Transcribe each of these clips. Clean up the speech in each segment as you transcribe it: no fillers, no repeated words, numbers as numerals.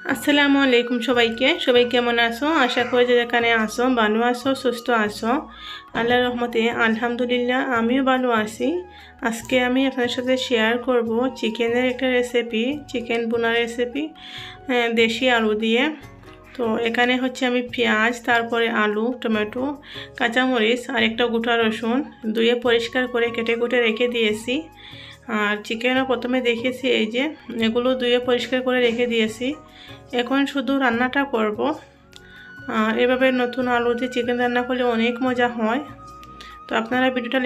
আসসালামু আলাইকুম সবাই কেমন আছো? আশা করি যে যেখানে আছো ভালো আছো, সুস্থ আছো। আল্লাহর রহমতে আলহামদুলিল্লাহ আমিও ভালো আছি। আজকে আমি আপনাদের সাথে শেয়ার করব চিকেনের একটা রেসিপি, চিকেন বোনা রেসিপি, দেশি আলু দিয়ে। তো এখানে হচ্ছে আমি পেঁয়াজ, তারপরে আলু, টমেটো, কাঁচামরিচ আর একটা গোটা রসুন ধুয়ে পরিষ্কার করে কেটে কুটে রেখে দিয়েছি। আর চিকেনও প্রথমে দেখেছি, এই যে এগুলো ধুয়ে পরিষ্কার করে রেখে দিয়েছি। এখন শুধু রান্নাটা করব। আর এভাবে নতুন আলু দিয়ে চিকেন রান্না করলে অনেক মজা হয়। তো আপনারা ভিডিওটা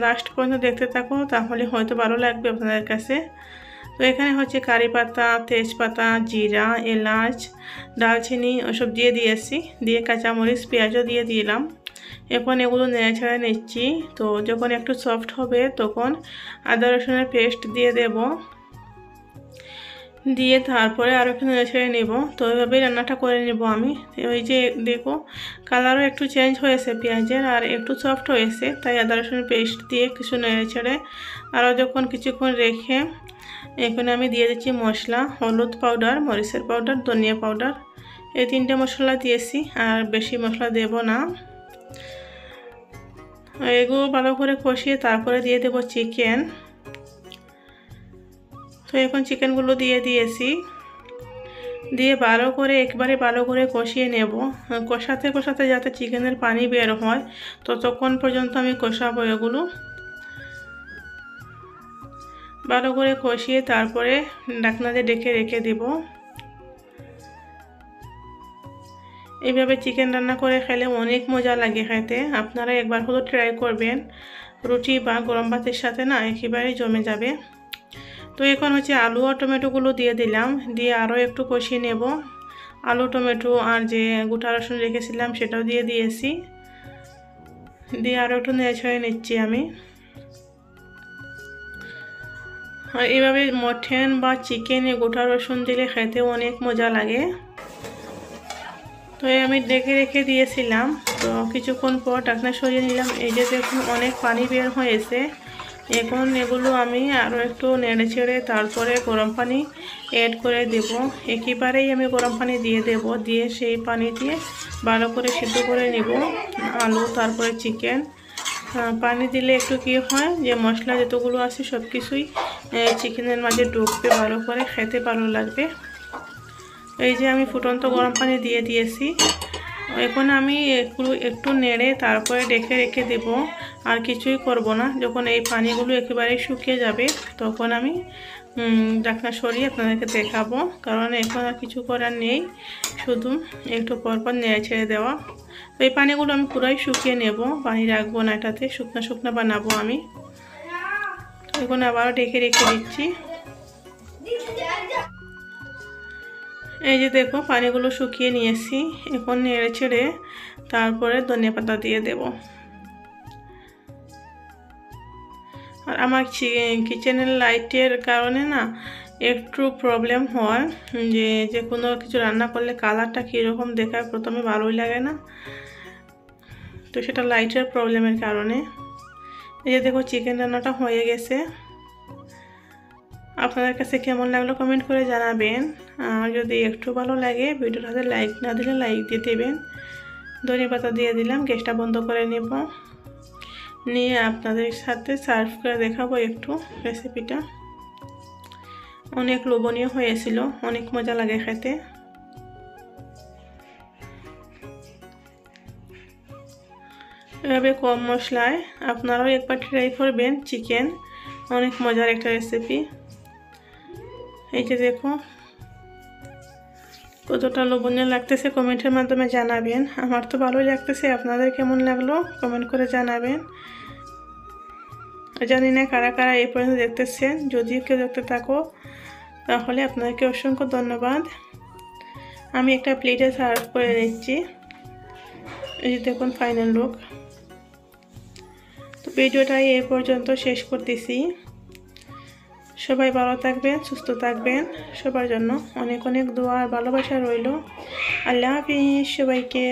লাস্ট পর্যন্ত দেখতে থাকুন, তাহলে হয়তো ভালো লাগবে আপনাদের কাছে। তো এখানে হচ্ছে কারি পাতা, তেজপাতা, জিরা, এলাচ, দালচিনি ওসব দিয়ে দিয়েছি, দিয়ে কাঁচামরিচ, পেঁয়াজও দিয়ে দিলাম। এখন এগুলো নেড়েচেড়ে নিচ্ছি। তো যখন একটু সফট হবে তখন আদা রসুনের পেস্ট দিয়ে দেব, দিয়ে তারপরে আরও একটু নেড়েচেড়ে নেব। তো এইভাবেই রান্নাটা করে নেব আমি। ওই যে দেখো কালারও একটু চেঞ্জ হয়েছে পেঁয়াজের, আর একটু সফট হয়েছে, তাই আদা রসুনের পেস্ট দিয়ে কিছু নেড়েচেড়ে আরও যখন কিছুক্ষণ রেখে এখানে আমি দিয়ে দিচ্ছি মশলা, হলুদ পাউডার, মরিচের পাউডার, ধনিয়া পাউডার, এই তিনটে মশলা দিয়েছি, আর বেশি মশলা দেব না। এগুলো ভালো করে কষিয়ে তারপরে দিয়ে দেব চিকেন। তো এখন চিকেনগুলো দিয়ে দিয়েছি, দিয়ে একবারে ভালো করে কষিয়ে নেব। কষাতে কষাতে যাতে চিকেনের পানি বের হয় ততক্ষণ পর্যন্ত আমি কষাবো। এগুলো ভালো করে কষিয়ে তারপরে ঢাকনা দিয়ে ঢেকে রেখে দেব। এইভাবে চিকেন রান্না করে খেলে অনেক মজা লাগে খেতে। আপনারা একবার হলো ট্রাই করবেন, রুটি বা গরম ভাতের সাথে না একেবারেই জমে যাবে। তো এখন হচ্ছে আলু আর টমেটোগুলো দিয়ে দিলাম, দিয়ে আরও একটু কষিয়ে নেব। আলু, টমেটো আর যে গোটা রসুন রেখেছিলাম সেটাও দিয়ে দিয়েছি, দিয়ে আরও একটু নেড়ে নিচ্ছি আমি। আর এইভাবে মটন বা চিকেনে গোটা রসুন দিলে খেতে অনেক মজা লাগে। তো আমি ডেকে রেখে দিয়েছিলাম। তো কিছুক্ষণ পর ঢাকনা সরিয়ে নিলাম। এই যে দেখুন অনেক পানি বের হয়েছে। এখন এগুলো আমি আরও একটু নেড়ে ছেড়ে তারপরে গরম পানি অ্যাড করে দেব। একেবারেই আমি গরম পানি দিয়ে দেব, দিয়ে সেই পানি দিয়ে ভালো করে সিদ্ধ করে নেব আলু, তারপরে চিকেন। পানি দিলে একটু কি হয় যে মশলা যতগুলো আছে সব কিছুই চিকেনের মাঝে ঢুকবে, ভালো করে খেতে ভালো লাগবে। এই যে আমি ফুটন্ত গরম পানি দিয়ে দিয়েছি। এখন আমি একটু নেড়ে তারপরে রেখে দেব, আর কিছুই করব না। যখন এই পানিগুলো একেবারে শুকিয়ে যাবে তখন আমি ঢাকনা সরিয়ে আপনাদেরকে দেখাবো, কারণ এখন আর কিছু করার নেই, শুধু একটু পরপর নেড়ে ছেড়ে দেওয়া। তো এই পানিগুলো আমি পুরাই শুকিয়ে নেব, পানি রাখবো না, এটাতে শুকনো শুকনো বানাবো আমি। এখন আবারও রেখে দিচ্ছি। এই যে দেখো পানিগুলো শুকিয়ে নিয়েছি। এখন নেড়ে ছেড়ে তারপরে ধনিয়া পাতা দিয়ে দেব। আর আমার কিচেনের লাইটের কারণে না একটু প্রবলেম হয়, যে কোনো কিছু রান্না করলে কালারটা কীরকম দেখায়, প্রথমে ভালোই লাগে না। তো সেটা লাইটের প্রবলেমের কারণে। এই যে দেখো চিকেন রান্নাটা হয়ে গেছে। আপনাদের কাছে কেমন লাগলো কমেন্ট করে জানাবেন। আর যদি একটু ভালো লাগে ভিডিওটাতে লাইক না দিলে লাইক দিয়ে দেবেন। ধনিয়া পাতা দিয়ে দিলাম, গ্যাসটা বন্ধ করে নেব, নিয়ে আপনাদের সাথে সার্ভ করে দেখাবো একটু রেসিপিটা। অনেক লোভনীয় হয়েছিল, অনেক মজা লাগে খেতে। এভাবে কম মশলায় আপনারাও একবার ট্রাই করবেন চিকেন, অনেক মজার একটা রেসিপি। এই যে দেখো কতটা লোভনীয় লাগতেছে কমেন্টের মাধ্যমে জানাবেন। আমার তো ভালোই লাগতেছে, আপনাদের কেমন লাগলো কমেন্ট করে জানাবেন। জানি না কারা কারা এই পর্যন্ত দেখতেছেন, যদিও কেউ দেখতে থাকো তাহলে আপনাদেরকে অসংখ্য ধন্যবাদ। আমি একটা প্লেটে সার্ভ করে নিচ্ছি। এই যে দেখুন ফাইনাল লুক। তো ভিডিওটাই এই পর্যন্ত শেষ করতেছি। সবাই ভালো থাকবেন, সুস্থ থাকবেন, সবার জন্য অনেক অনেক দোয়া আর ভালোবাসা রইল। আল্লাহ হাফিজ সবাইকে।